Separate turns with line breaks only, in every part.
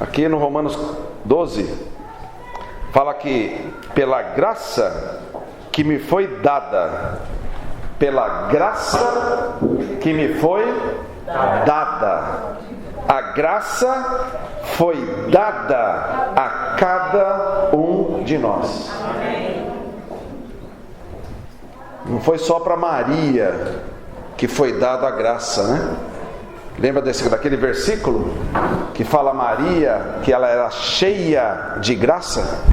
Aqui no Romanos 12, fala que pela graça que me foi dada, pela graça que me foi dada, a graça foi dada a cada um de nós. Não foi só para Maria que foi dada a graça, né? Lembra daquele versículo que fala Maria, que ela era cheia de graça?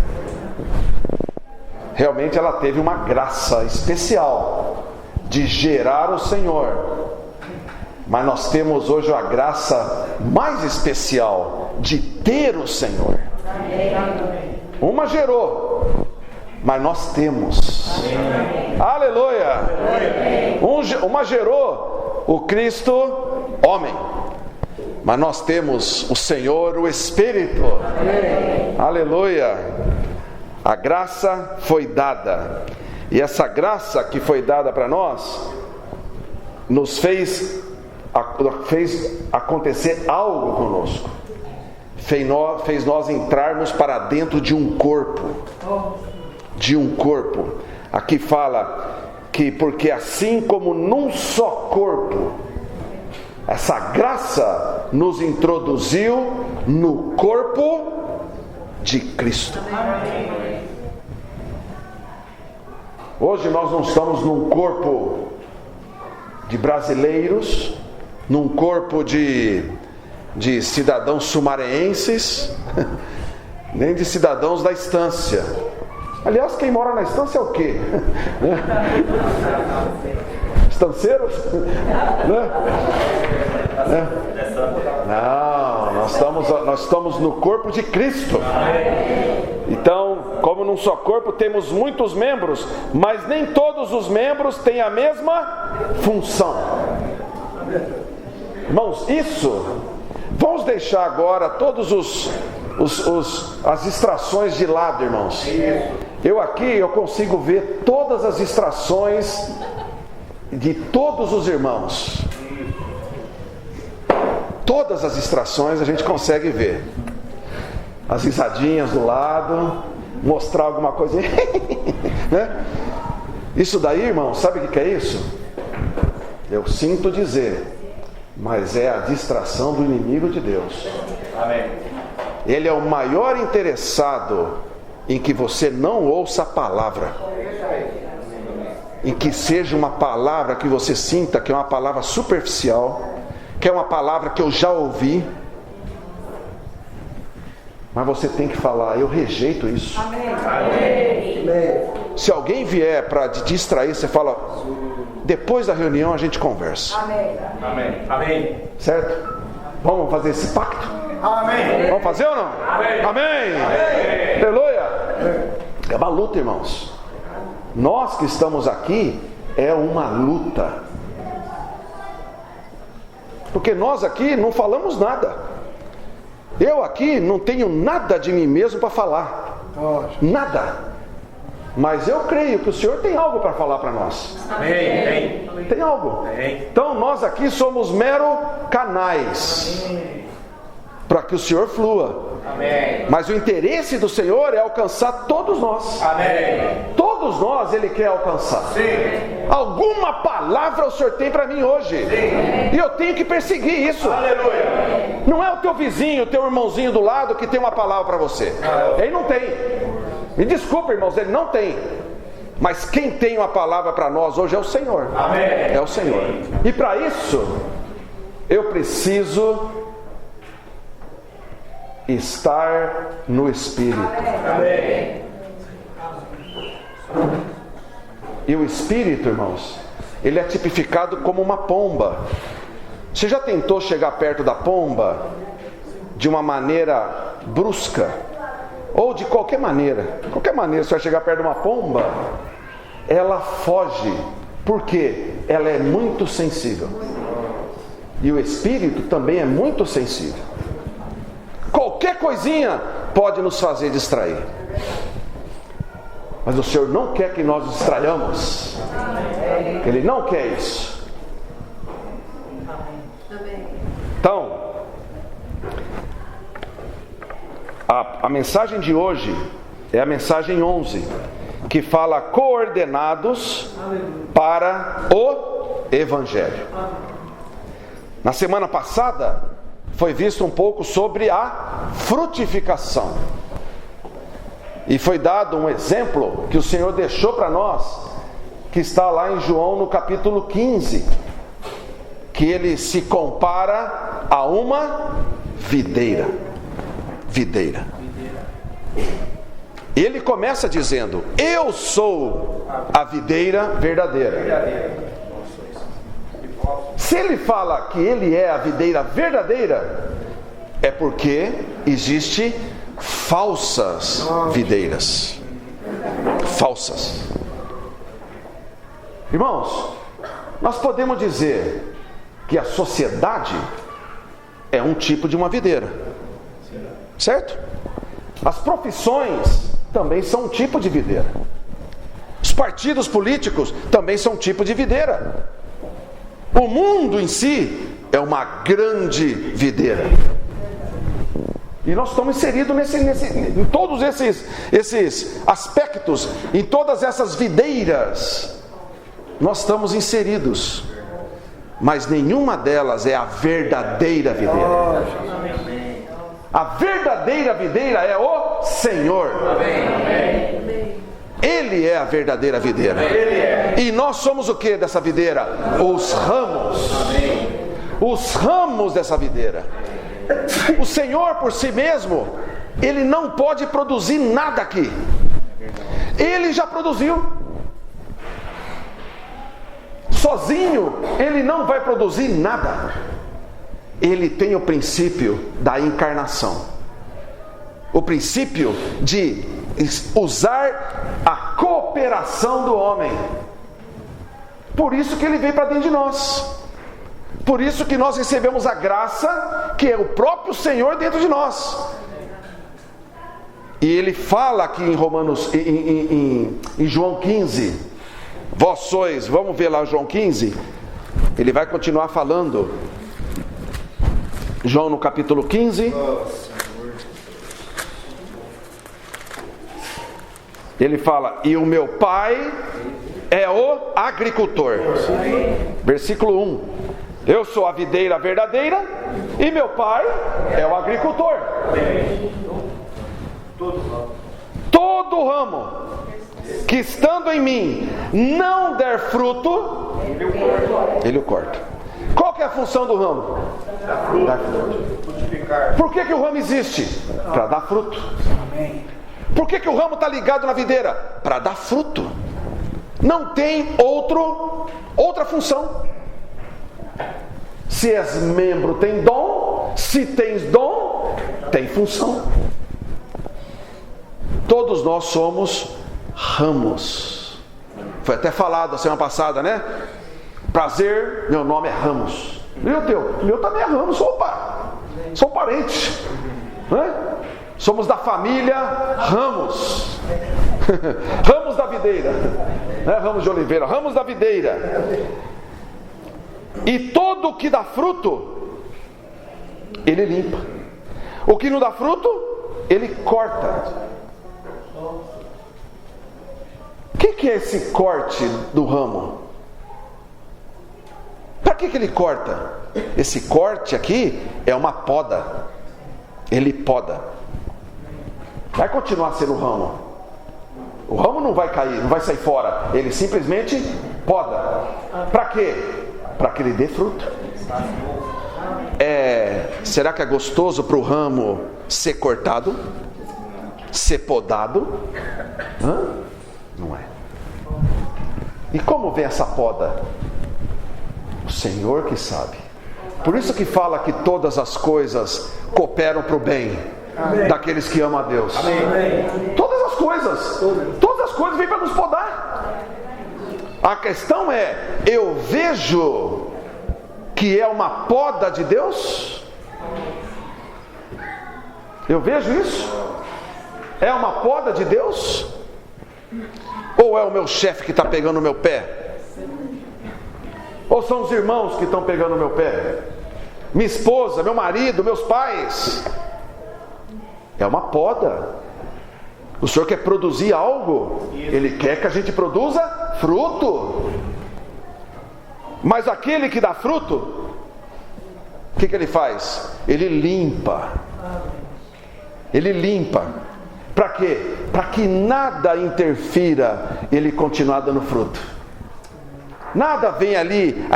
Realmente ela teve uma graça especial de gerar o Senhor. Mas nós temos hoje a graça mais especial de ter o Senhor. Uma gerou, mas nós temos. Aleluia! Uma gerou o Cristo homem, mas nós temos o Senhor, o Espírito. Aleluia! A graça foi dada, e essa graça que foi dada para nós nos fez acontecer algo conosco, fez nós entrarmos para dentro de um corpo. Aqui fala que porque assim como num só corpo, essa graça nos introduziu no corpo de Cristo. Hoje nós não estamos num corpo de brasileiros, num corpo de cidadãos sumareenses, nem de cidadãos da estância. Aliás, quem mora na estância é o quê? Estanceiros? Não, nós estamos no corpo de Cristo. Então, como num só corpo temos muitos membros, mas nem todos os membros têm a mesma função. Irmãos, vamos deixar agora todos as distrações de lado, irmãos. Eu consigo ver todas as distrações de todos os irmãos. Todas as distrações a gente consegue ver. As risadinhas do lado, mostrar alguma coisa, né? Isso daí, irmão, sabe o que é isso? Eu sinto dizer, mas é a distração do inimigo de Deus. Amém. Ele é o maior interessado em que você não ouça a palavra, em que seja uma palavra que você sinta que é uma palavra superficial, que é uma palavra que eu já ouvi, mas você tem que falar: eu rejeito isso. Amém. Se alguém vier para te distrair, você fala: depois da reunião a gente conversa. Amém. Amém. Certo? Vamos fazer esse pacto? Amém. Vamos fazer ou não? Amém. Amém. Aleluia. É uma luta, irmãos. Nós que estamos aqui, é uma luta. Porque nós aqui não falamos nada. Eu aqui não tenho nada de mim mesmo para falar. Nada. Mas eu creio que o Senhor tem algo para falar para nós. Amém. Tem algo. Então nós aqui somos mero canais para que o Senhor flua. Amém. Mas o interesse do Senhor é alcançar todos nós. Amém. Todos nós Ele quer alcançar. Sim. Alguma palavra o Senhor tem para mim hoje. Sim. E eu tenho que perseguir isso. Aleluia. Não é o teu vizinho, o teu irmãozinho do lado que tem uma palavra para você. Ele não tem. Me desculpa, irmãos, ele não tem. Mas quem tem uma palavra para nós hoje é o Senhor. Amém. É o Senhor. E para isso eu preciso estar no Espírito. Amém. E o Espírito, irmãos, ele é tipificado como uma pomba. Você já tentou chegar perto da pomba de uma maneira brusca? Ou de qualquer maneira? Qualquer maneira, você vai chegar perto de uma pomba, ela foge. Por quê? Ela é muito sensível. E o Espírito também é muito sensível. Qualquer coisinha pode nos fazer distrair. Mas o Senhor não quer que nós distraiamos. Ele não quer isso. Então, A mensagem de hoje é a mensagem 11, que fala coordenados para o Evangelho. Na semana passada foi visto um pouco sobre a frutificação. E foi dado um exemplo que o Senhor deixou para nós, que está lá em João no capítulo 15, que ele se compara a uma videira. Ele começa dizendo: eu sou a videira verdadeira. Se ele fala que ele é a videira verdadeira, é porque existe falsas videiras. Falsas. Irmãos, nós podemos dizer que a sociedade é um tipo de uma videira, certo? As profissões também são um tipo de videira. Os partidos políticos também são um tipo de videira. O mundo em si é uma grande videira. E nós estamos inseridos em todos esses aspectos, em todas essas videiras. Nós estamos inseridos, mas nenhuma delas é a verdadeira videira. A verdadeira videira é o Senhor. Ele é a verdadeira videira. E nós somos o que dessa videira? Os ramos. Os ramos dessa videira. O Senhor por si mesmo, Ele não pode produzir nada aqui. Ele já produziu. Sozinho, Ele não vai produzir nada. Ele tem o princípio da encarnação. O princípio de usar a cooperação do homem. Por isso que Ele veio para dentro de nós. Por isso que nós recebemos a graça, que é o próprio Senhor dentro de nós. E Ele fala aqui em Romanos, em João 15, vós sois, vamos ver lá João 15, ele vai continuar falando. João no capítulo 15, ele fala: e o meu pai é o agricultor. Versículo 1: eu sou a videira verdadeira e meu pai é o agricultor. Todo ramo que estando em mim não der fruto, ele o corta. Qual que é a função do ramo? Dar fruto. Por que o ramo existe? Para dar fruto. Por que o ramo está ligado na videira? Para dar fruto. Não tem outra função. Se és membro, tem dom. Se tens dom, tem função. Todos nós somos ramos. Foi até falado a semana passada, né? Prazer, meu nome é Ramos. E o teu? O meu também é Ramos. Opa! Sou parente, né? Somos da família Ramos. Ramos da videira, né? Ramos de oliveira, ramos da videira. E todo que dá fruto, ele limpa. O que não dá fruto, ele corta. O que é esse corte do ramo? Para que ele corta? Esse corte aqui é uma poda. Ele poda. Vai continuar sendo ramo. O ramo não vai cair, não vai sair fora. Ele simplesmente poda. Para quê? Para que ele dê fruto. Será que é gostoso para o ramo ser cortado? Ser podado? Não é. E como vem essa poda? O Senhor que sabe. Por isso que fala que todas as coisas cooperam para o bem. Amém. Daqueles que amam a Deus. Amém. Todas as coisas vêm para nos podar. A questão é: eu vejo que é uma poda de Deus? Eu vejo isso? É uma poda de Deus? Ou é o meu chefe que está pegando o meu pé? Ou são os irmãos que estão pegando o meu pé? Minha esposa, meu marido, meus pais? É uma poda. O Senhor quer produzir algo, Ele quer que a gente produza fruto. Mas aquele que dá fruto, o que Ele faz? Ele limpa. Ele limpa. Para quê? Para que nada interfira Ele continuar dando fruto. Nada vem ali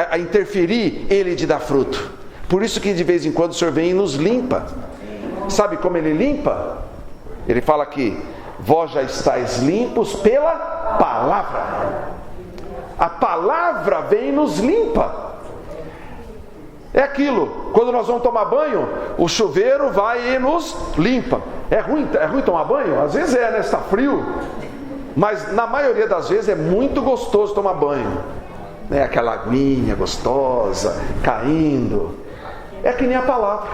a interferir Ele de dar fruto. Por isso que de vez em quando o Senhor vem e nos limpa. Sabe como Ele limpa? Ele fala aqui: vós já estáis limpos pela palavra. A palavra vem e nos limpa. É aquilo, quando nós vamos tomar banho, o chuveiro vai e nos limpa. É ruim tomar banho? Às vezes né? Está frio. Mas na maioria das vezes é muito gostoso tomar banho. É aquela aguinha gostosa, caindo. É que nem a palavra.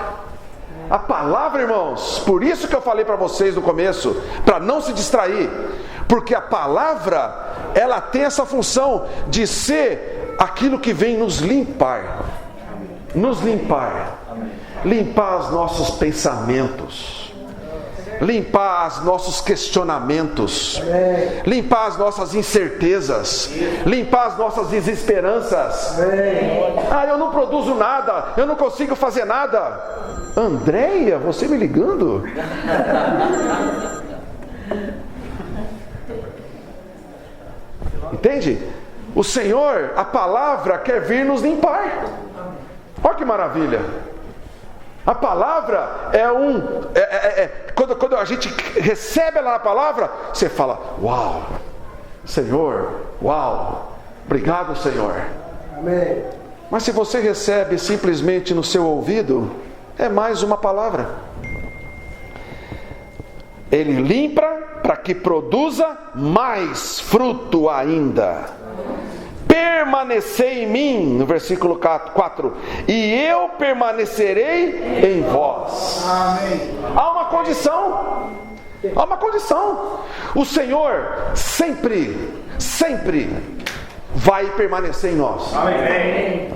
A palavra, irmãos, por isso que eu falei para vocês no começo, para não se distrair, porque a palavra, ela tem essa função de ser aquilo que vem nos limpar, limpar os nossos pensamentos, limpar os nossos questionamentos, limpar as nossas incertezas, limpar as nossas desesperanças. Eu não produzo nada, eu não consigo fazer nada. Andréia, você me ligando? Entende? O Senhor, a palavra quer vir nos limpar. Olha que maravilha. A palavra quando a gente recebe ela na palavra, você fala: uau, Senhor, uau, obrigado, Senhor. Amém. Mas se você recebe simplesmente no seu ouvido, é mais uma palavra. Ele limpa para que produza mais fruto ainda. Permanecei em mim, no versículo 4, e eu permanecerei em vós. Amém. Há uma condição. Há uma condição. O Senhor sempre vai permanecer em nós. Amém.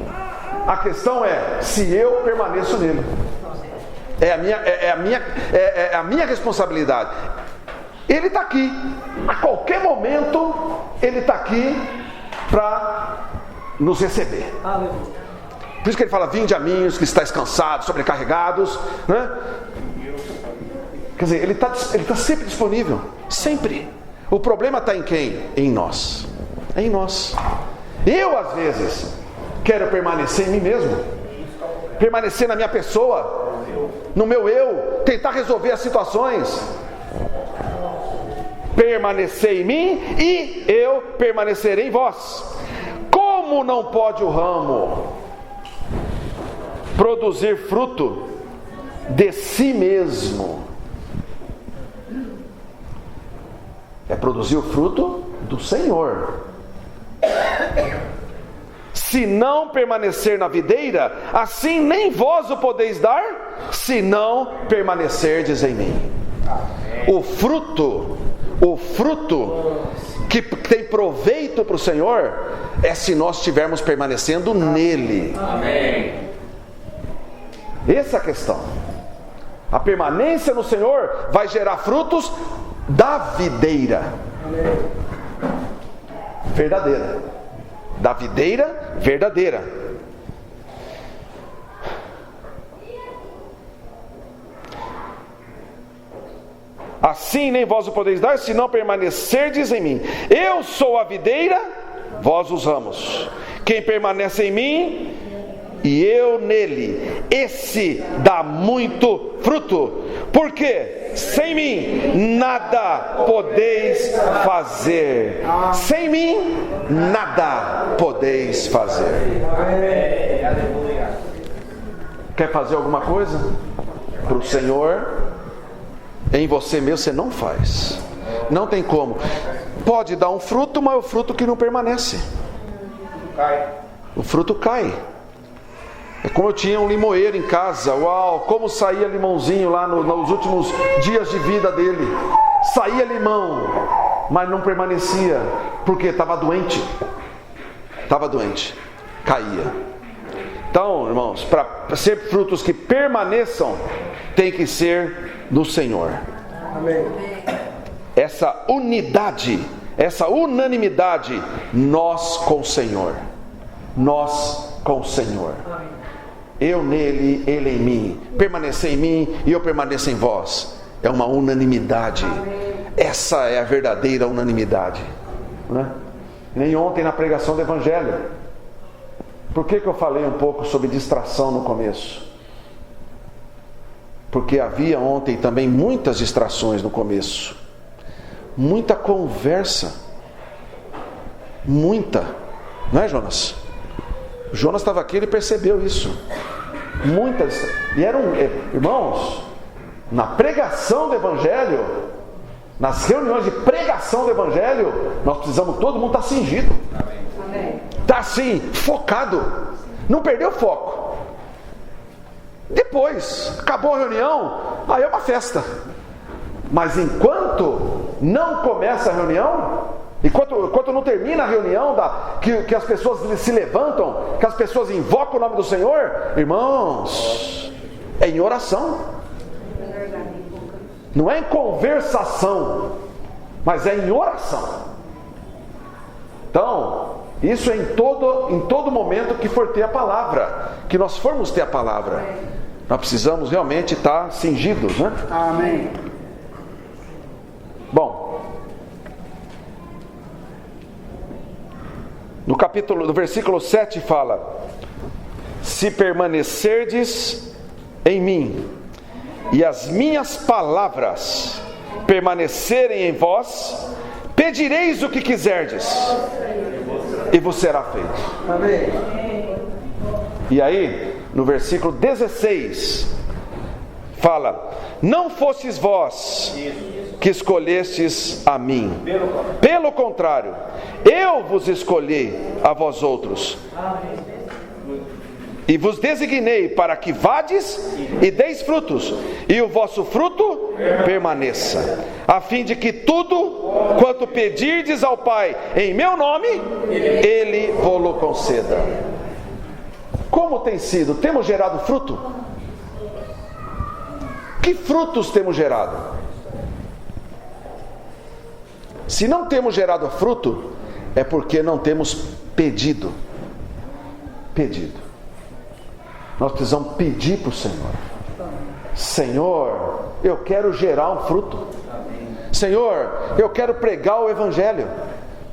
A questão é se eu permaneço nele. É a minha responsabilidade. Ele está aqui. A qualquer momento Ele está aqui para nos receber. Por isso que Ele fala: vinde a mim os que estáis cansados, sobrecarregados, né? Quer dizer, Ele está sempre disponível. Sempre. O problema está em quem? Em nós. É em nós. Eu às vezes quero permanecer em mim mesmo, permanecer na minha pessoa, no meu eu, tentar resolver as situações. Permanecer em mim e eu permanecerei em vós. Como não pode o ramo produzir fruto de si mesmo? É produzir o fruto do Senhor. Se não permanecer na videira, assim nem vós o podeis dar, se não permanecerdes em mim. O fruto que tem proveito para o Senhor é se nós estivermos permanecendo nele. Amém. Essa é a questão. A permanência no Senhor vai gerar frutos da videira verdadeira. Da videira verdadeira. Assim nem vós o podeis dar, se não permanecerdes em mim. Eu sou a videira, vós os ramos. Quem permanece em mim e eu nele, esse dá muito fruto. Porque sem mim nada podeis fazer. Sem mim nada podeis fazer. Quer fazer alguma coisa para o Senhor? Em você mesmo você não faz. Não tem como. Pode dar um fruto, mas o fruto que não permanece. O fruto cai. É como eu tinha um limoeiro em casa. Uau, como saía limãozinho lá nos últimos dias de vida dele. Saía limão, mas não permanecia. Porque estava doente. Caía. Então, irmãos, para ser frutos que permaneçam, tem que ser do Senhor.
Amém.
Essa unidade, essa unanimidade, nós com o Senhor. Nós com o Senhor. Eu nele, ele em mim. Permanecer em mim e eu permaneço em vós. É uma unanimidade. Essa é a verdadeira unanimidade, né? Nem ontem na pregação do Evangelho. Por que eu falei um pouco sobre distração no começo? Porque havia ontem também muitas distrações no começo. Muita conversa. Muita. Não é, Jonas? O Jonas estava aqui, ele percebeu isso. Muitas. E eram, irmãos, na pregação do Evangelho, nas reuniões de pregação do Evangelho, nós precisamos, todo mundo estar cingido. Está assim, focado. Não perdeu o foco. Depois, acabou a reunião, aí é uma festa. Mas enquanto não começa a reunião, enquanto não termina a reunião, que as pessoas se levantam, que as pessoas invocam o nome do Senhor, irmãos, é em oração. Não é em conversação, mas é em oração. Então, isso é em todo momento que for ter a palavra, que nós formos ter a palavra. Nós precisamos realmente estar cingidos, né?
Amém.
Bom, no versículo 7 fala: se permanecerdes em mim, e as minhas palavras permanecerem em vós, pedireis o que quiserdes, e vos será feito.
Amém.
E aí, no versículo 16, fala: não fostes vós que escolhestes a mim, pelo contrário, eu vos escolhi a vós outros, e vos designei para que vades e deis frutos, e o vosso fruto permaneça, a fim de que tudo quanto pedirdes ao Pai em meu nome, Ele vos conceda. Como tem sido? Temos gerado fruto? Que frutos temos gerado? Se não temos gerado fruto, é porque não temos pedido. Nós precisamos pedir para o Senhor. Senhor, eu quero gerar um fruto. Senhor, eu quero pregar o Evangelho.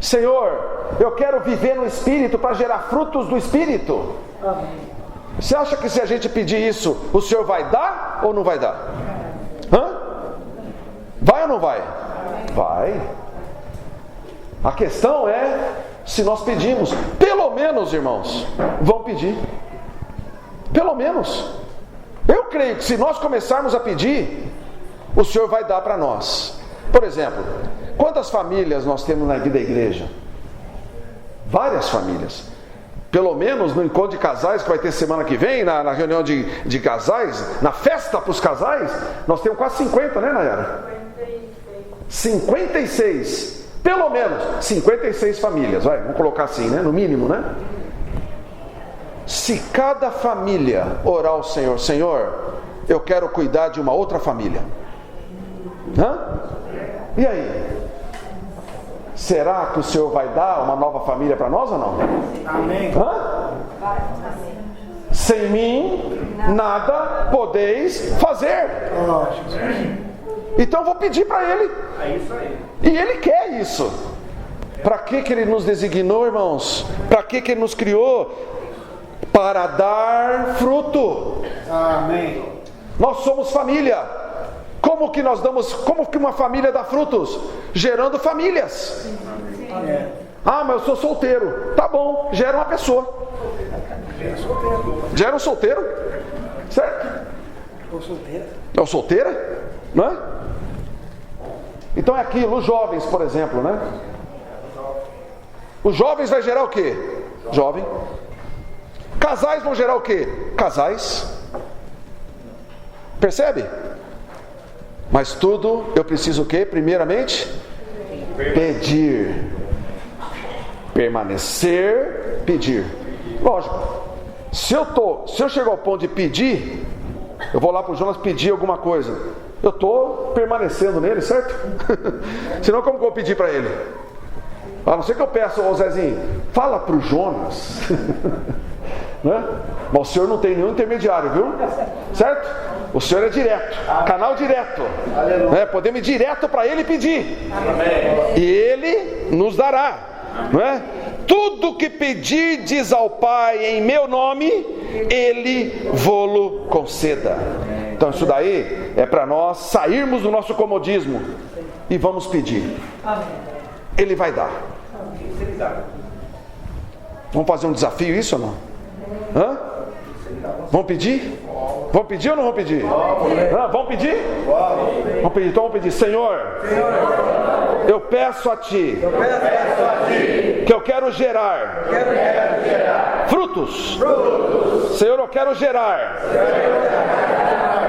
Senhor, eu quero viver no Espírito para gerar frutos do Espírito. Você acha que se a gente pedir isso, o Senhor vai dar ou não vai dar? Vai ou não vai? Vai. A questão é se nós pedimos. Pelo menos, irmãos, vão pedir. Pelo menos. Eu creio que se nós começarmos a pedir, o Senhor vai dar para nós. Por exemplo, quantas famílias nós temos na vida da igreja? Várias famílias. Pelo menos no encontro de casais que vai ter semana que vem, na reunião de casais, na festa para os casais, nós temos quase 50, né, Nayara? 56. Pelo menos 56 famílias, vamos colocar assim, né? No mínimo, né? Se cada família orar ao Senhor: Senhor, eu quero cuidar de uma outra família. E aí? Será que o Senhor vai dar uma nova família para nós ou não?
Amém.
Sem mim, nada podeis fazer. Então eu vou pedir para Ele.
É isso aí.
E Ele quer isso. Para que Ele nos designou, irmãos? Para que Ele nos criou? Para dar fruto.
Amém.
Nós somos família. Como que uma família dá frutos? Gerando famílias. Mas eu sou solteiro. Tá bom, gera uma pessoa. Gera um solteiro. Certo?
Ou solteira.
É o solteira? Não é? Então é aquilo, os jovens, por exemplo, né? Os jovens vai gerar o quê? Jovem. Casais vão gerar o quê? Casais. Percebe? Mas tudo eu preciso o quê? Primeiramente, pedir. Permanecer, pedir. Lógico. Se eu chegar ao ponto de pedir, eu vou lá para o Jonas pedir alguma coisa. Eu estou permanecendo nele, certo? Senão como que eu vou pedir para ele? A não ser que eu peça ao Zezinho, fala para o Jonas. Né? Mas o senhor não tem nenhum intermediário, viu? Certo? O senhor é direto, canal direto, né? Podemos ir direto para ele pedir. Amém. E ele nos dará, não é? Tudo que pedirdes ao Pai em meu nome, ele vô-lo conceda. Então isso daí é para nós sairmos do nosso comodismo e vamos pedir. Ele vai dar. Vamos fazer um desafio, isso ou não? Hã? Vamos pedir? Vamos pedir ou não vamos pedir? Vamos pedir? Vamos pedir. Então vamos pedir. Senhor, eu peço a Ti que eu quero gerar frutos. Senhor, eu quero gerar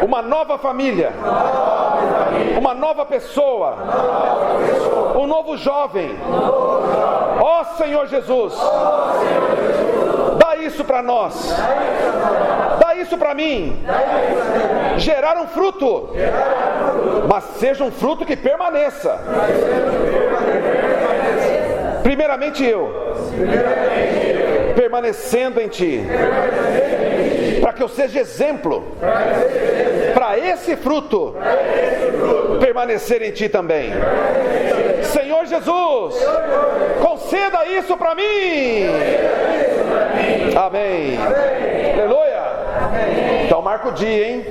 uma nova família, uma nova pessoa, um novo jovem. Ó Senhor Jesus, dá isso para nós, dá isso para mim. Gerar um fruto, mas seja um fruto que permaneça. Primeiramente eu, permanecendo em Ti, para que eu seja exemplo, para esse fruto permanecer em Ti também. Senhor Jesus, conceda isso para mim. Amém. Aleluia. Então marca o dia, hein?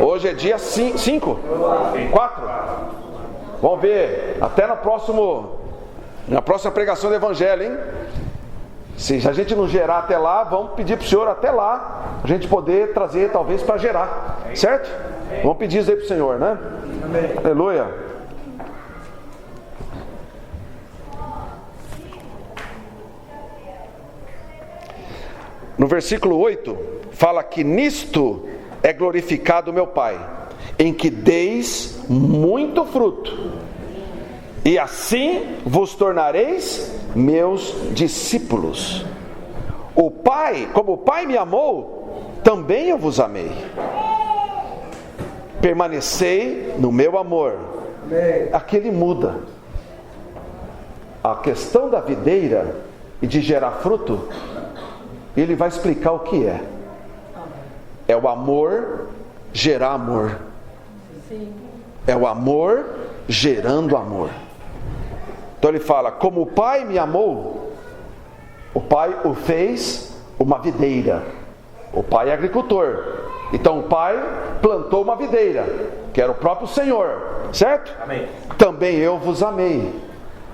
Hoje é dia 5, 4. Vamos ver até na próxima pregação do Evangelho, hein? Se a gente não gerar até lá, vamos pedir para o Senhor até lá, a gente poder trazer talvez para gerar, certo? Vamos pedir isso aí para o Senhor, né? Amém. Aleluia. No versículo 8, fala que nisto é glorificado meu Pai, em que deis muito fruto, e assim vos tornareis meus discípulos. O Pai, como o Pai me amou, também eu vos amei. Permanecei no meu amor. Aqui ele muda. A questão da videira e de gerar fruto, ele vai explicar o que é. É o amor gerar amor. É o amor gerando amor. Então ele fala, como o Pai me amou, o Pai o fez uma videira. O Pai é agricultor. Então o Pai plantou uma videira, que era o próprio Senhor, certo? Amém. Também eu vos amei.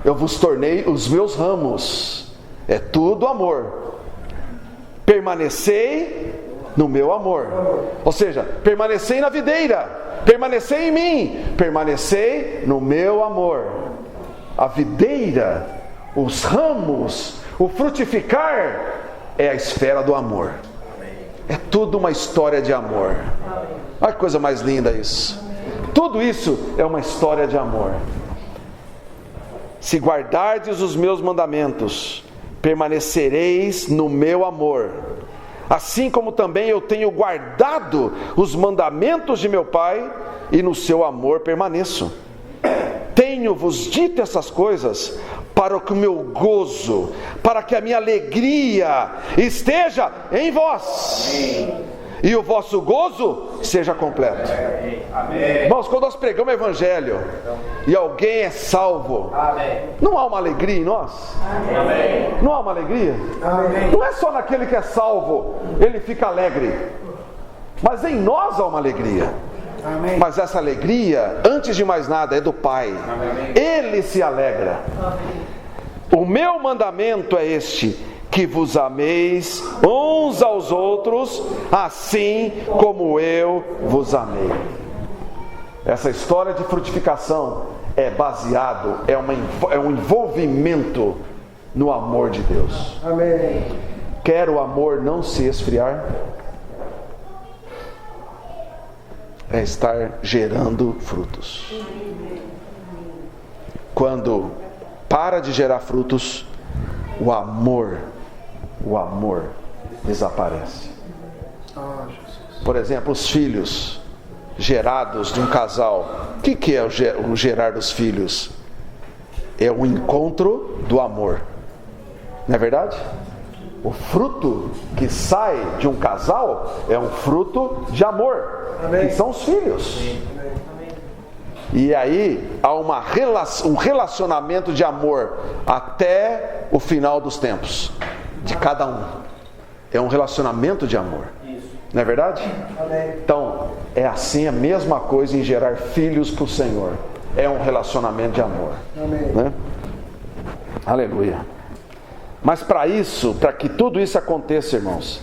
Eu vos tornei os meus ramos. É tudo amor. Permanecei no meu amor. Ou seja, permanecei na videira. Permanecei em mim. Permanecei no meu amor. A videira, os ramos, o frutificar é a esfera do amor. É tudo uma história de amor. Olha que coisa mais linda isso. Tudo isso é uma história de amor. Se guardardes os meus mandamentos, permanecereis no meu amor, assim como também eu tenho guardado os mandamentos de meu Pai, e no seu amor permaneço. Tenho-vos dito essas coisas para que o meu gozo, para que a minha alegria esteja em vós. Amém. E o vosso gozo seja completo. Amém. Irmãos, quando nós pregamos o Evangelho e alguém é salvo, amém, não há uma alegria em nós? Amém. Não há uma alegria? Amém. Não é só naquele que é salvo, ele fica alegre, mas em nós há uma alegria. Amém. Mas essa alegria, antes de mais nada, é do Pai. Amém. Ele se alegra. Amém. O meu mandamento é este: que vos ameis uns aos outros, assim como eu vos amei. Essa história de frutificação é baseado, é um envolvimento no amor de Deus. Amém. Quer o amor não se esfriar? É estar gerando frutos. Quando para de gerar frutos, o amor desaparece. Por exemplo, os filhos. gerados de um casal. O que é o gerar dos filhos? É o encontro do amor. Não é verdade? O fruto que sai de um casal é um fruto de amor. Amém. Que são os filhos. Amém. E aí há um relacionamento de amor até o final dos tempos, de cada um. É um relacionamento de amor. Não é verdade? Amém. Então, é assim a mesma coisa em gerar filhos para o Senhor. É um relacionamento de amor. Amém. Né? Aleluia. Mas para isso, para que tudo isso aconteça, irmãos,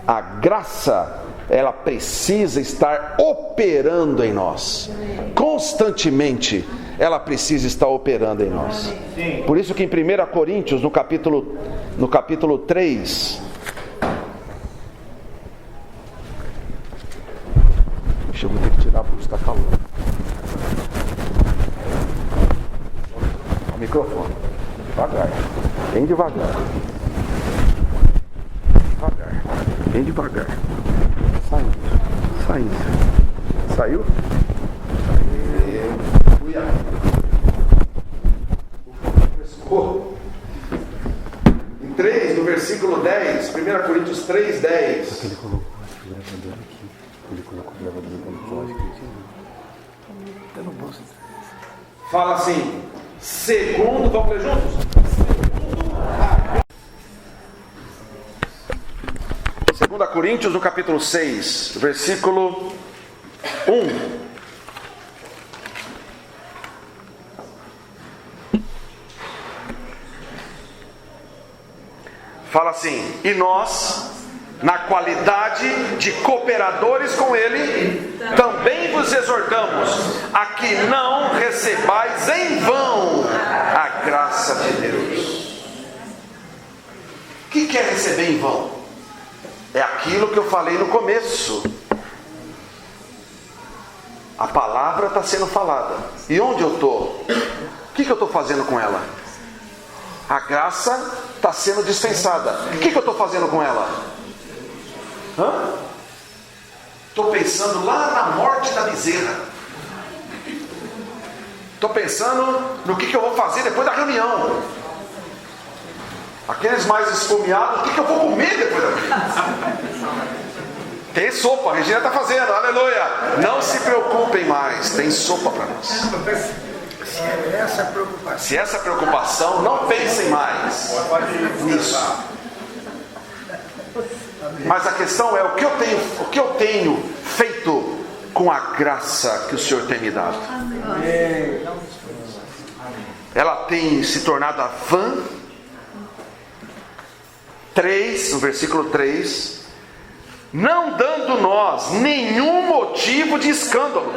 a graça, ela precisa estar operando em nós. Constantemente, ela precisa estar operando em nós. Por isso que em 1 Coríntios, no capítulo 3... Deixa eu ter que tirar a blusa, está calor. O microfone. Devagar. Bem devagar. Devagar. Bem devagar. Saindo. Saiu? Em 3, no versículo 10, 1 Coríntios 3, 10. Ele colocou o gravador aqui. Ele colocou o gravador no plástico. Está no bolso. Fala assim, segundo, vamos ler juntos? 2 Coríntios, no capítulo 6, versículo 1. Fala assim: e nós, na qualidade de cooperadores com Ele, também vos exortamos a que não recebais em vão a graça de Deus. O que é receber em vão? É aquilo que eu falei no começo. A palavra está sendo falada. E onde eu estou? O que eu estou fazendo com ela? A graça está sendo dispensada. O que eu estou fazendo com ela? Estou pensando lá na morte da bezerra. Estou pensando no que eu vou fazer depois da reunião. Aqueles mais esfomeados, o que eu vou comer depois da reunião? Tem sopa, a Regina está fazendo, aleluia. Não se preocupem mais, tem sopa para nós. Se essa preocupação, não pensem mais nisso. Mas a questão é o que eu tenho feito com a graça que o Senhor tem me dado. Ela tem se tornado a vã. 3, no versículo 3, não dando nós nenhum motivo de escândalo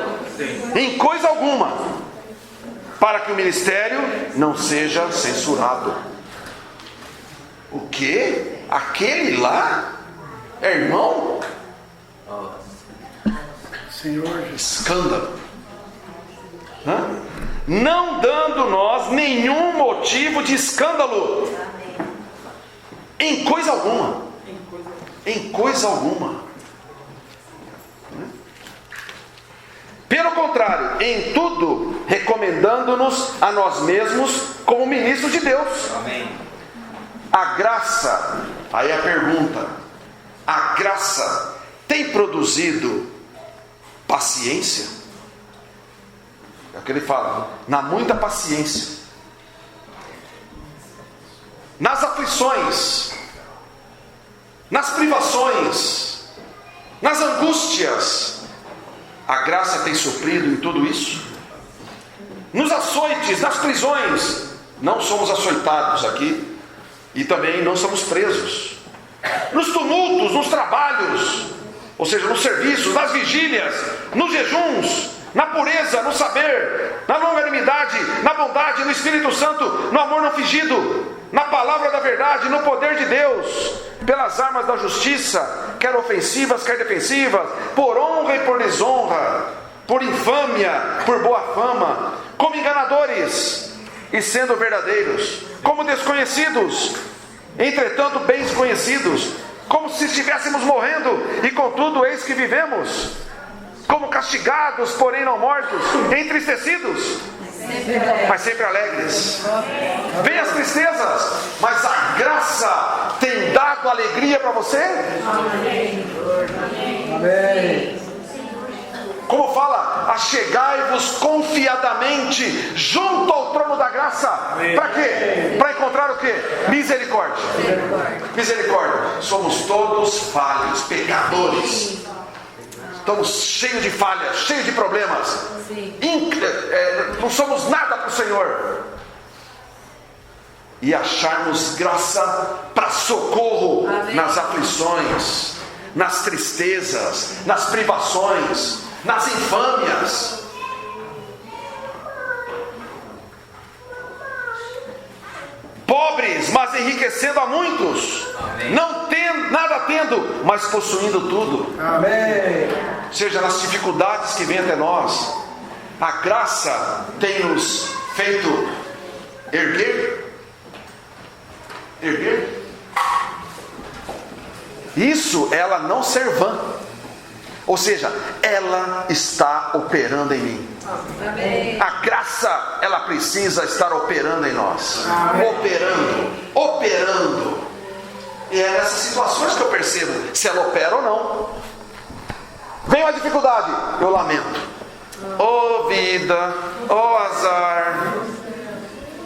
em coisa alguma, para que o ministério não seja censurado. O quê? Aquele lá é irmão? Senhor, escândalo. Não dando nós nenhum motivo de escândalo em coisa alguma. Em coisa alguma. Pelo contrário, em tudo, recomendando-nos a nós mesmos como ministros de Deus. Amém. A graça, aí a pergunta: a graça tem produzido paciência? É o que ele fala, na muita paciência, nas aflições, nas privações, nas angústias, a graça tem suprido em tudo isso? Nos açoites, nas prisões, não somos açoitados aqui, e também não somos presos. Nos tumultos, nos trabalhos, ou seja, nos serviços, nas vigílias, nos jejuns, na pureza, no saber, na longanimidade, na bondade, no Espírito Santo, no amor não fingido, na palavra da verdade, no poder de Deus, pelas armas da justiça, quer ofensivas, quer defensivas, por honra e por desonra, por infâmia, por boa fama, como enganadores e sendo verdadeiros, como desconhecidos, entretanto bem conhecidos, como se estivéssemos morrendo, e contudo eis que vivemos, como castigados, porém não mortos, entristecidos, mas sempre alegres. Vem as tristezas, mas a graça tem dado alegria para você?
Amém.
Como fala, achegai-vos confiadamente junto ao trono da graça. Para quê? Para encontrar o quê? Misericórdia. Misericórdia. Somos todos falhos, pecadores. Estamos cheios de falhas, cheios de problemas. Não somos nada para o Senhor. E acharmos graça para socorro nas aflições, nas tristezas, nas privações, nas infâmias. Pobres, mas enriquecendo a muitos. Amém. Não tendo, nada tendo, mas possuindo tudo.
Amém.
Seja nas dificuldades que vêm até nós, a graça tem nos feito erguer. Isso, ela não ser vã. Ou seja, ela está operando em mim. Amém. A graça, ela precisa estar operando em nós. Amém. Operando. E é nessas situações que eu percebo se ela opera ou não. Vem uma dificuldade, eu lamento. Oh vida, oh azar,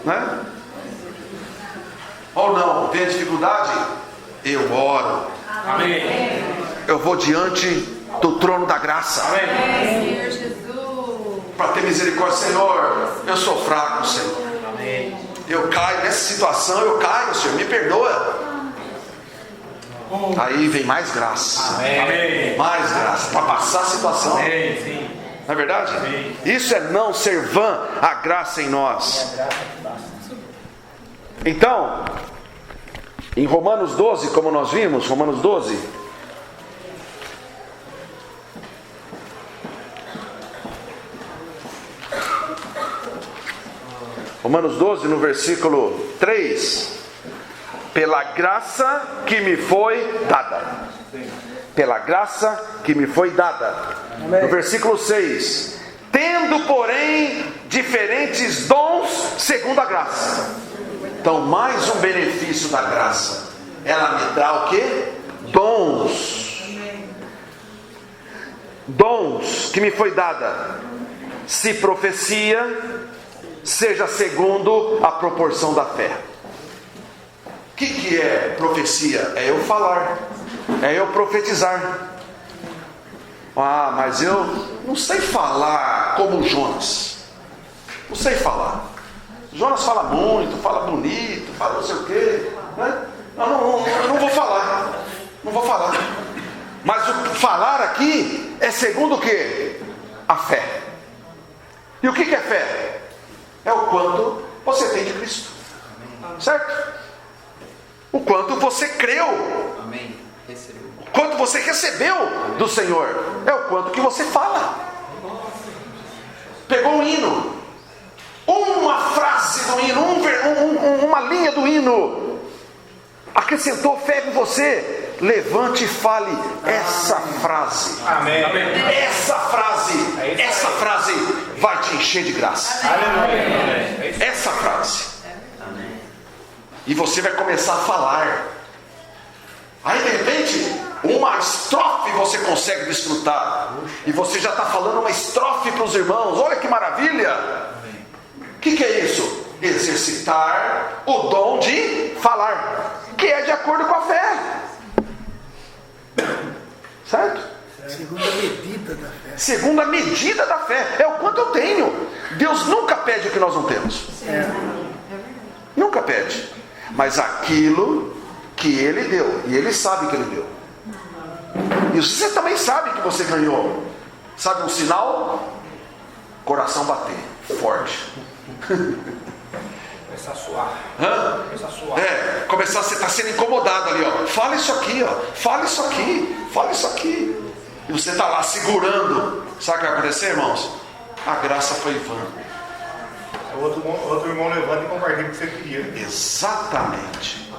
né? Ou não, vem a dificuldade, eu oro. Amém. Eu vou diante do trono da graça. Amém. Para ter misericórdia, Senhor. Eu sou fraco, Senhor. Amém. Eu caio nessa situação, Senhor, me perdoa. Aí vem mais graça. Amém. Mais graça para passar a situação. Amém. Sim. Não é verdade? Amém. Isso é não ser vã a graça em nós. Então, em Romanos 12, como nós vimos, Romanos 12, no versículo 3, pela graça que me foi dada. Pela graça que me foi dada. Amém. No versículo 6, tendo porém diferentes dons segundo a graça. Então, mais um benefício da graça. Ela me dá o quê? Dons. Dons que me foi dada. Se profecia, seja segundo a proporção da fé. O que é profecia? É eu falar. É eu profetizar. Ah, mas eu não sei falar como Jonas. Não sei falar. Jonas fala muito, fala bonito, fala não sei o quê, né? Eu não vou falar. Não vou falar. Mas o falar aqui é segundo o quê? A fé. E o que é fé? É o quanto você tem de Cristo. Certo? O quanto você creu. Amém. O quanto você recebeu do Senhor. É o quanto que você fala. Pegou um hino. Uma frase do hino, uma linha do hino, acrescentou fé em você. Levante e fale essa frase. Amém. Essa frase vai te encher de graça. Amém. Essa frase. E você vai começar a falar. Aí de repente, uma estrofe você consegue desfrutar. E você já está falando uma estrofe para os irmãos. Olha que maravilha. O que é isso? Exercitar o dom de falar, que é de acordo com a fé. Certo?
Segunda medida da fé.
Segunda medida da fé. É o quanto eu tenho. Deus nunca pede o que nós não temos. Nunca pede. Mas aquilo que Ele deu. E Ele sabe que Ele deu. E você também sabe que você ganhou. Sabe um sinal? Coração bater forte.
Começar a suar.
Começar a suar. Começar a você está sendo incomodado ali, ó. Fala isso aqui, ó. Fala isso aqui. Fala isso aqui. E você está lá segurando. Sabe o que vai acontecer, irmãos? A graça foi vã.
Outro irmão levanta e compartilha o que você queria.
Exatamente.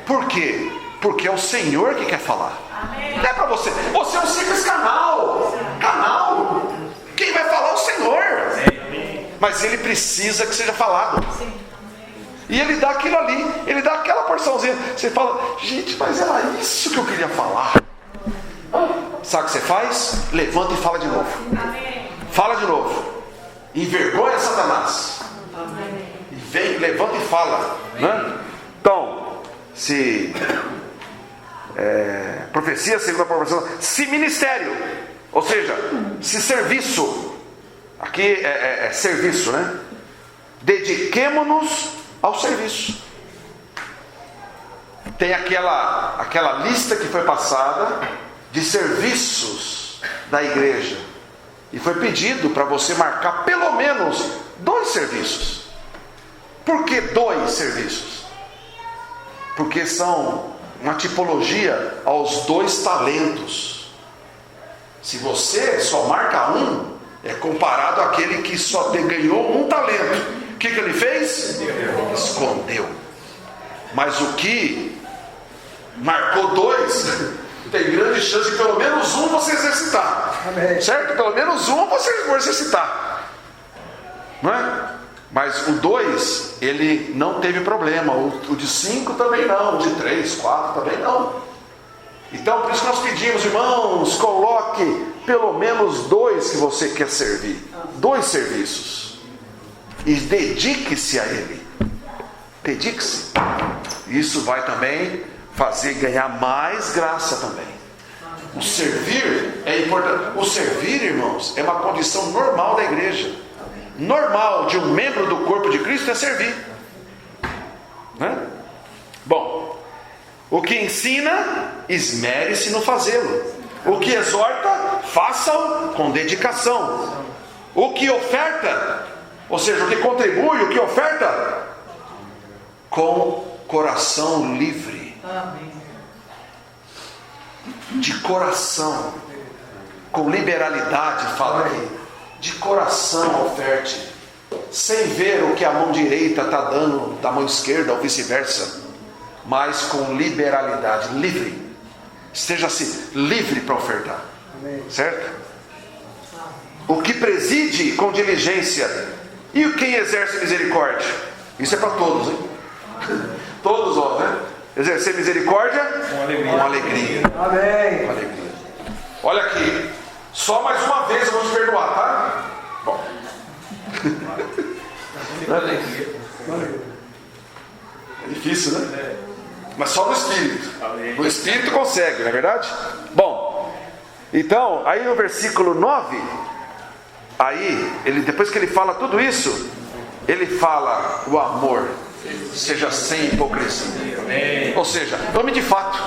Por quê? Porque é o Senhor que quer falar. Não é para você. Você é um simples canal. Quem vai falar é o Senhor. Mas Ele precisa que seja falado. E Ele dá aquilo ali. Ele dá aquela porçãozinha. Você fala, gente, mas era isso que eu queria falar. Sabe o que você faz? Levanta e fala de novo. Fala de novo. Envergonha Satanás. E vem, levanta e fala, né? Então, se profecia, segundo a proporção, se ministério, ou seja, se serviço, aqui é serviço, né? Dediquemo-nos ao serviço. Tem aquela lista que foi passada de serviços da igreja, e foi pedido para você marcar pelo menos 2 serviços. Por que 2 serviços? Porque são uma tipologia aos 2 talentos. Se você só marca 1, é comparado àquele que só ganhou 1 talento. O que ele fez? Escondeu. Mas o que marcou 2, tem grande chance de pelo menos 1 você exercitar. Amém. Certo? Pelo menos 1 você vai exercitar. Não é? Mas o 2, ele não teve problema. O de 5 também não. O de 3, 4 também não. Então, por isso que nós pedimos, irmãos, coloque pelo menos 2 que você quer servir. 2 serviços. E dedique-se a ele. Dedique-se. Isso vai também fazer ganhar mais graça também. O servir é importante. O servir, irmãos, é uma condição normal da igreja. Normal de um membro do corpo de Cristo é servir, né? Bom, o que ensina, esmere-se no fazê-lo. O que exorta, faça-o com dedicação. O que oferta, ou seja, o que contribui, o que oferta, com coração livre. De coração, com liberalidade, fala aqui. De coração oferte, sem ver o que a mão direita está dando da mão esquerda ou vice-versa, mas com liberalidade, livre. Esteja-se livre para ofertar. Certo? O que preside com diligência. E quem exerce misericórdia? Isso é para todos, hein? Todos, ó, né? Exercer misericórdia com alegria. Com alegria.
Amém.
Com alegria. Olha aqui. Só mais uma vez eu vou te perdoar, tá? Bom. É difícil, né? Mas só no Espírito. No Espírito consegue, não é verdade? Bom, então, aí no versículo 9, aí, depois que ele fala tudo isso, ele fala o amor seja sem hipocrisia. Ou seja, ame de fato,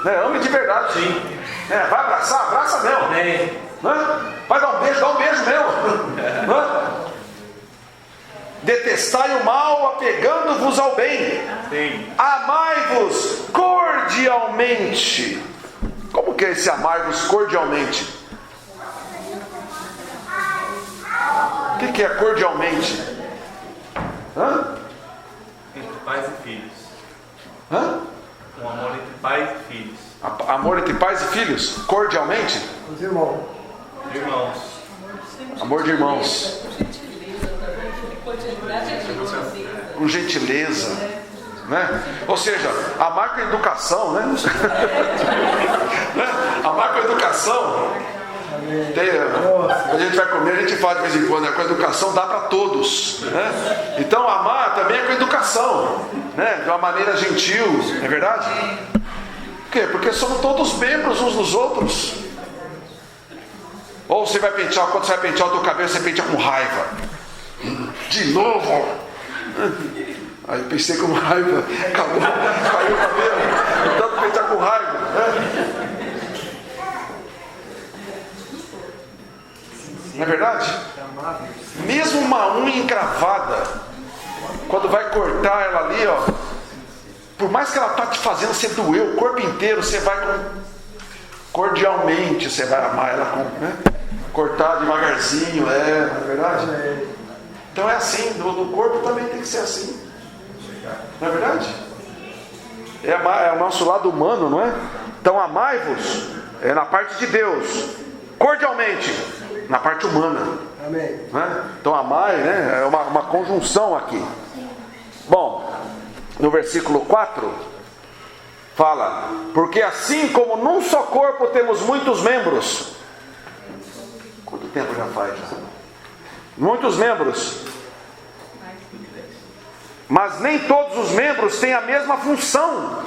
né? Ame de verdade. Sim. Vai abraçar? Abraça mesmo. Né? Vai dar um beijo mesmo. Né? Detestai o mal, apegando-vos ao bem. Sim. Amai-vos cordialmente. Como que é esse amai-vos cordialmente? O que é cordialmente?
Entre pais e filhos. Um amor entre pais e filhos.
Amor entre pais e filhos? Cordialmente?
Os irmãos.
Irmãos.
Amor de irmãos. Com gentileza, né? Ou seja, amar com educação, né? Amar com educação. A gente vai comer, a gente fala de vez em quando, com educação dá para todos, né? Então amar também é com educação, né? De uma maneira gentil, não é verdade? Por quê? Porque somos todos membros uns dos outros. Ou você vai pentear, quando você vai pentear o teu cabelo, você penteia com raiva. De novo. Aí eu pensei com raiva, acabou, caiu o cabelo, tanto pentear com raiva, né? Não é verdade? Mesmo uma unha encravada, quando vai cortar ela ali, ó, por mais que ela está te fazendo você doer o corpo inteiro, você vai cordialmente, você vai amar ela com, né? Cortar devagarzinho, não é verdade? Então é assim, no corpo também tem que ser assim, não é verdade? é o nosso lado humano, não é? Então amai-vos é na parte de Deus, cordialmente na parte humana.
Amém.
Né? Então amai, né? É uma conjunção aqui. Bom, no versículo 4 fala: porque assim como num só corpo temos muitos membros. Quanto tempo já faz? Muitos membros, mas nem todos os membros têm a mesma função.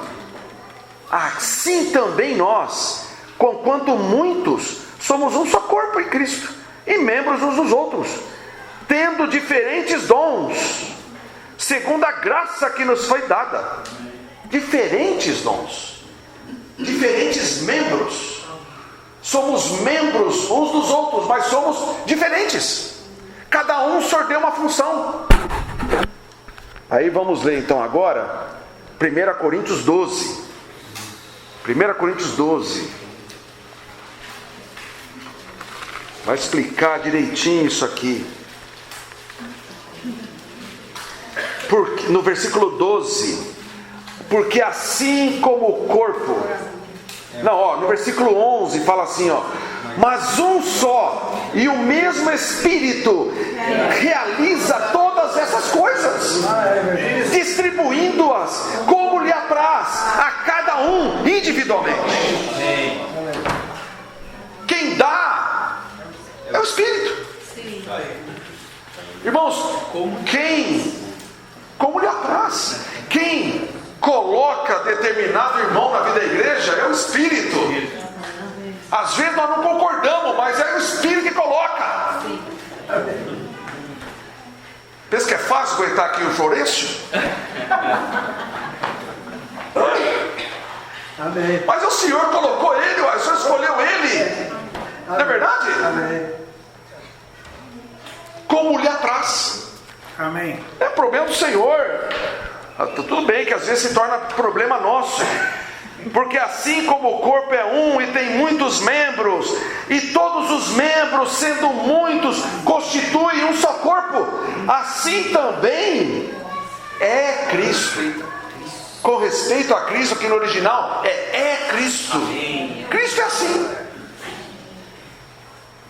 Assim também nós, conquanto muitos, somos um só corpo em Cristo, e membros uns dos outros, tendo diferentes dons, segundo a graça que nos foi dada. Diferentes dons, diferentes membros. Somos membros uns dos outros, mas somos diferentes. Cada um sorteia uma função. Aí vamos ler então agora 1 Coríntios 12. 1 Coríntios 12. Vai explicar direitinho isso aqui. No versículo 12. Porque assim como o corpo... Não, no versículo 11 fala assim, mas um só e o mesmo Espírito realiza todas essas coisas, distribuindo-as como lhe apraz a cada um individualmente. Quem dá é o Espírito. Irmãos, como lhe apraz. Quem coloca determinado irmão na vida da igreja é o Espírito. Às vezes nós não concordamos, mas é o Espírito que coloca. Pensa que é fácil aguentar aqui o Florencio?
Amém.
Mas o Senhor colocou ele, o Senhor escolheu ele. Não é verdade?
Amém.
Como lhe apraz.
Amém.
É problema do Senhor. Tudo bem que às vezes se torna problema nosso, porque assim como o corpo é um e tem muitos membros, e todos os membros, sendo muitos, constituem um só corpo, assim também é Cristo. Com respeito a Cristo, aqui no original é Cristo. Cristo é assim,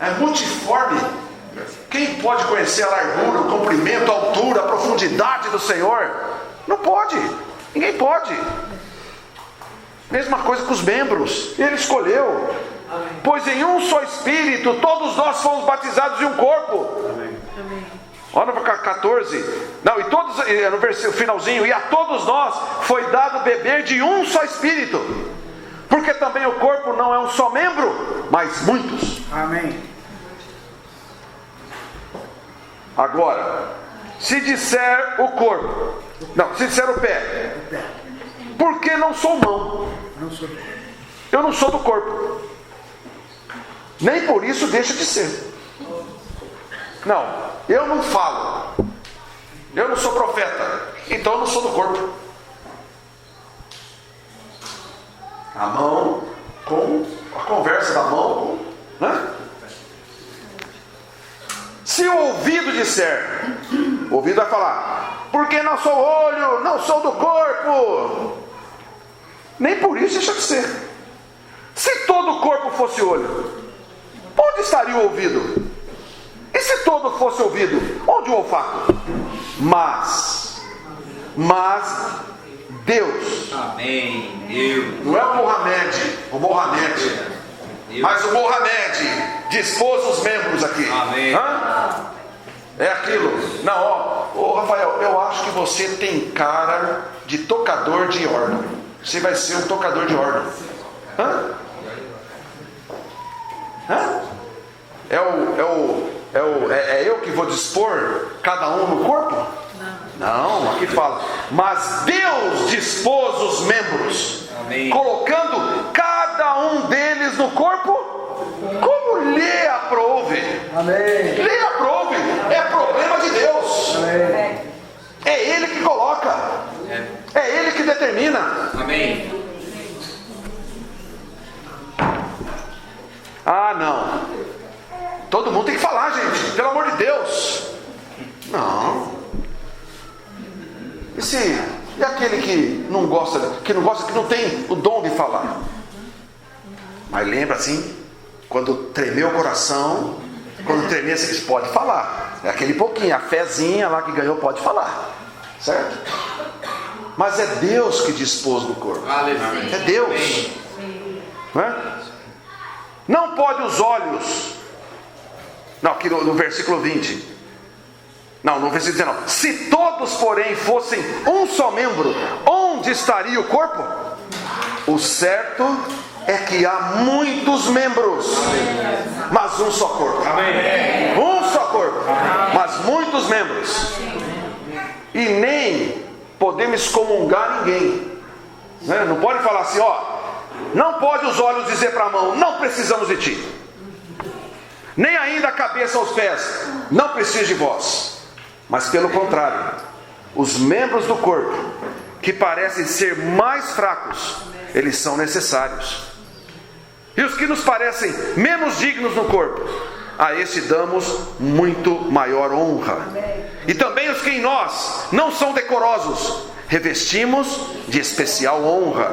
é multiforme. Quem pode conhecer a largura, o comprimento, a altura, a profundidade do Senhor? Não pode, ninguém pode. Mesma coisa com os membros, Ele escolheu. Pois em um só Espírito todos nós fomos batizados em um corpo. Olha no 14. Não, e todos, no versículo finalzinho, e a todos nós foi dado beber de um só Espírito, porque também o corpo não é um só membro, mas muitos.
Amém.
Agora, se disser o corpo, não, se disser o pé, porque não sou mão, eu não sou do corpo, nem por isso deixa de ser. Não, eu não falo, eu não sou profeta, então eu não sou do corpo. A mão com a conversa da mão, né? Se o ouvido disser, o ouvido vai falar, porque não sou olho, não sou do corpo, nem por isso deixa de ser. Se todo o corpo fosse olho, onde estaria o ouvido? E se todo fosse ouvido, onde o olfato? Mas Deus,
amém, Deus,
não é o Mohamed, mas o Mohamed dispôs os membros aqui.
Amém.
É aquilo. Não, Rafael, eu acho que você tem cara de tocador de órgão. Você vai ser um tocador de órgão. É eu que vou dispor cada um no corpo? Não, aqui fala, mas Deus dispôs os membros, amém, colocando cada um deles no corpo como lhe aprouve.
Amém.
Lhe aprouve, é problema de Deus.
Amém.
É Ele que coloca, é Ele que determina.
Amém.
Ah, não, todo mundo tem que falar, gente, pelo amor de Deus. Não. E aquele que não gosta, que não tem o dom de falar? Mas lembra assim, quando tremer o coração, quando tremer, você pode falar. É aquele pouquinho, a fezinha lá que ganhou pode falar. Certo? Mas é Deus que dispôs do corpo. É Deus. Não é? Não pode os olhos. Não, aqui no versículo 20. Não, no versículo 19. Se todos, porém, fossem um só membro, onde estaria o corpo? O certo é que há muitos membros, mas um só corpo. Um só corpo, mas muitos membros. E nem podemos excomungar ninguém. Não pode falar assim, não pode os olhos dizer para a mão, não precisamos de ti. Nem ainda a cabeça aos pés, não preciso de vós. Mas pelo contrário, os membros do corpo, que parecem ser mais fracos, eles são necessários. E os que nos parecem menos dignos no corpo, a este damos muito maior honra. E também os que em nós não são decorosos, revestimos de especial honra.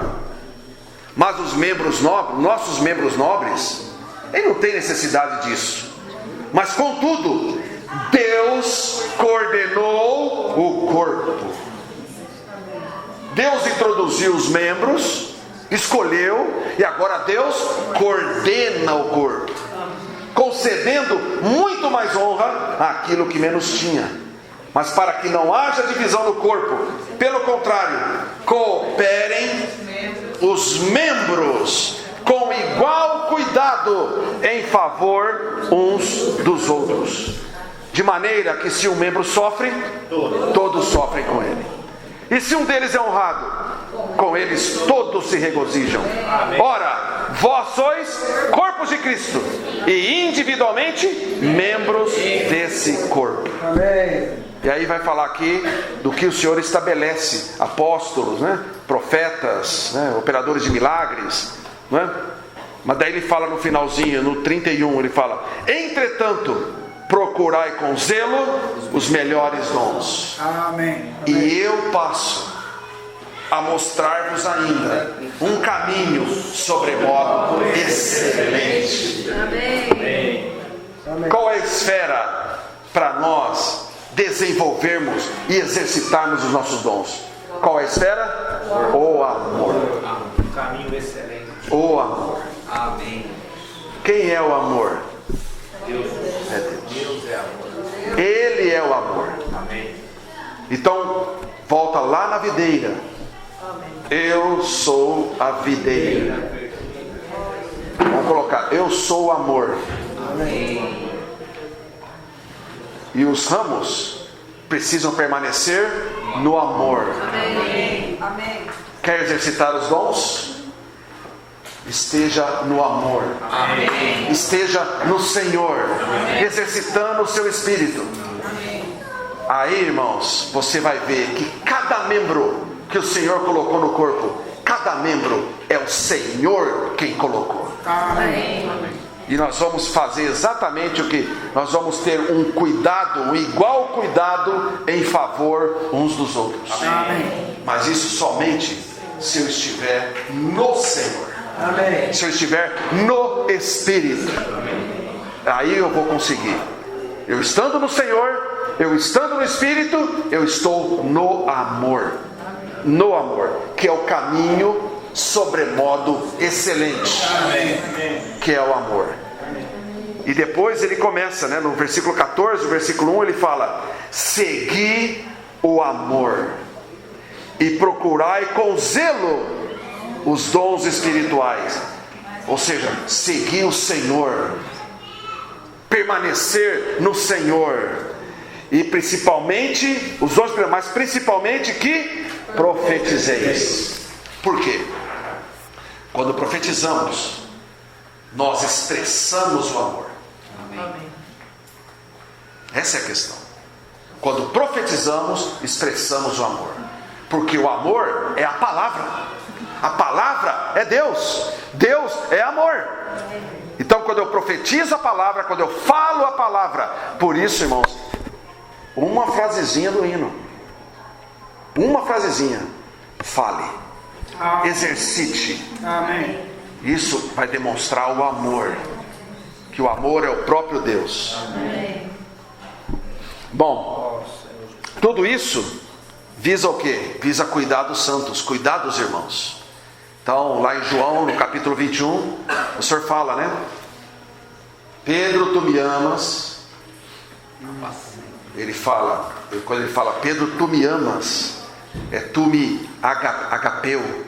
Mas os membros nobres, nossos membros nobres, ele não tem necessidade disso. Mas contudo, Deus coordenou o corpo. Deus introduziu os membros, escolheu, e agora Deus coordena o corpo, concedendo muito mais honra àquilo que menos tinha. Mas para que não haja divisão no corpo, pelo contrário, cooperem os membros com igual cuidado em favor uns dos outros, de maneira que se um membro sofre, todos sofrem com ele. E se um deles é honrado, com eles todos se regozijam. Ora, vós sois corpos de Cristo, e individualmente membros desse corpo. E aí vai falar aqui do que o Senhor estabelece: apóstolos, profetas, operadores de milagres, Mas daí ele fala no finalzinho, no 31, ele fala: entretanto, procurai com zelo os melhores dons.
Amém.
E eu passo a mostrar-vos ainda um caminho sobremodo excelente.
Amém.
Qual é a esfera para nós desenvolvermos e exercitarmos os nossos dons? Qual é a esfera? O amor.
Um caminho excelente.
O amor.
Amém.
Quem é o amor?
Deus.
É Deus.
Deus é amor.
Ele é o amor.
Amém.
Então, volta lá na videira. Eu sou a videira. Vamos colocar: eu sou o amor.
Amém.
E os ramos precisam permanecer no amor.
Amém. Amém.
Quer exercitar os dons? Esteja no amor.
Amém.
Esteja no Senhor, exercitando o seu espírito. Aí, irmãos, você vai ver que cada membro que o Senhor colocou no corpo, cada membro é o Senhor quem colocou.
Amém.
E nós vamos fazer exatamente o que? Nós vamos ter um cuidado, um igual cuidado em favor uns dos outros.
Amém.
Mas isso somente se eu estiver no Senhor.
Amém.
Se eu estiver no Espírito. Aí eu vou conseguir. Eu estando no Senhor, eu estando no Espírito, eu estou no amor. No amor, que é o caminho sobremodo excelente, que é o amor. E depois ele começa, no versículo 14, o versículo 1, ele fala: segui o amor e procurai com zelo os dons espirituais. Ou seja, seguir o Senhor, permanecer no Senhor, e principalmente os dons, mas principalmente que profetizeis. Por quê? Quando profetizamos, nós expressamos o amor.
Amém.
Essa é a questão. Quando profetizamos, expressamos o amor. Porque o amor é a palavra. A palavra é Deus. Deus é amor. Então, quando eu profetizo a palavra, quando eu falo a palavra, por isso, irmãos, uma frasezinha do hino. Uma frasezinha. Fale. Exercite.
Amém.
Isso vai demonstrar o amor. Que o amor é o próprio Deus. Bom, tudo isso visa o quê? Visa cuidar dos santos, cuidar dos irmãos. Então, lá em João, no capítulo 21, o Senhor fala, né? Pedro, tu me amas. Ele fala, quando ele fala, Pedro, tu me amas, é tu me agapeu,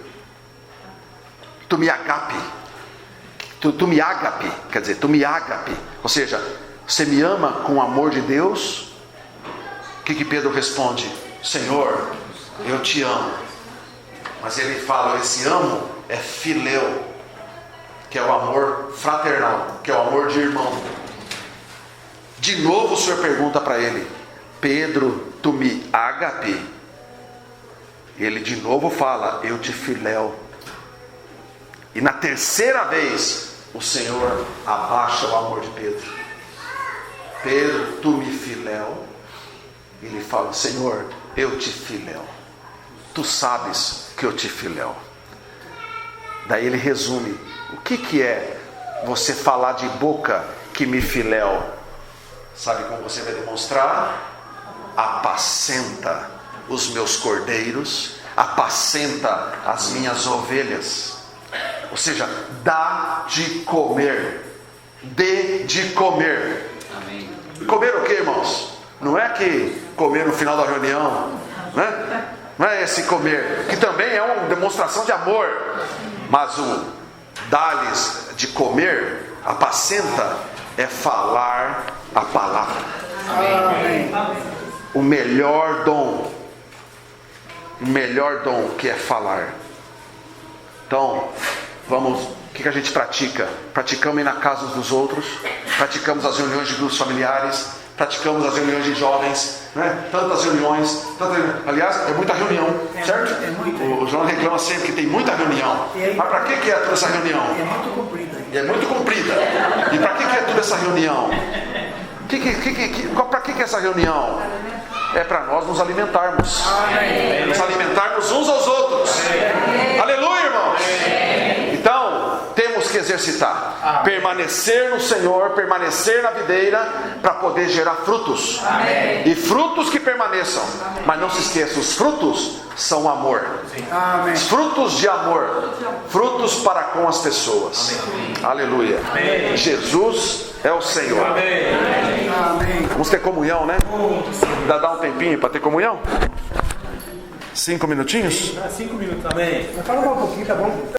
tu me agape, tu me agape, quer dizer, tu me agape, ou seja, você me ama com o amor de Deus. O que Pedro responde? Senhor, eu te amo. Mas ele fala, esse amo é filéu, que é o amor fraternal, que é o amor de irmão. De novo o Senhor pergunta para ele, Pedro, tu me agape? Ele de novo fala, eu te filéu. E na terceira vez o Senhor abaixa o amor de Pedro. Pedro, tu me filéu? Ele fala, Senhor, eu te filéu. Tu sabes que eu te filéu. Daí ele resume, o que é você falar de boca que me filéu? Sabe como você vai demonstrar? Apacenta os meus cordeiros, apacenta as minhas ovelhas. Ou seja, dá de comer. Dê de comer.
Amém.
Comer o que, irmãos? Não é que comer no final da reunião, né? Não é esse comer, que também é uma demonstração de amor. Mas o dá-lhes de comer, apacenta, é falar a palavra.
Amém.
O melhor dom que é falar. Então, vamos, o que a gente pratica? Praticamos ir na casa uns dos outros, praticamos as reuniões de grupos familiares, praticamos as reuniões de jovens, né? Tantas reuniões, aliás, é muita reunião, certo?
É muita.
O João reclama sempre que tem muita reunião. Mas para que é toda essa reunião?
É muito comprida.
E é muito comprida. E para que é toda essa reunião? Para que é essa reunião? É para nós nos alimentarmos.
Amém.
Nos alimentarmos uns aos outros. Aleluia, irmãos. Então, temos que exercitar. Permanecer no Senhor, permanecer na videira, para poder gerar frutos. E frutos que permaneçam. Mas não se esqueça, os frutos são amor.
Amém.
Frutos de amor. Frutos para com as pessoas. Aleluia. Jesus é o Senhor.
Amém.
Vamos ter comunhão, né? Dá um tempinho para ter comunhão? 5 minutinhos?
5 minutos, amém. Fala um pouquinho, tá bom?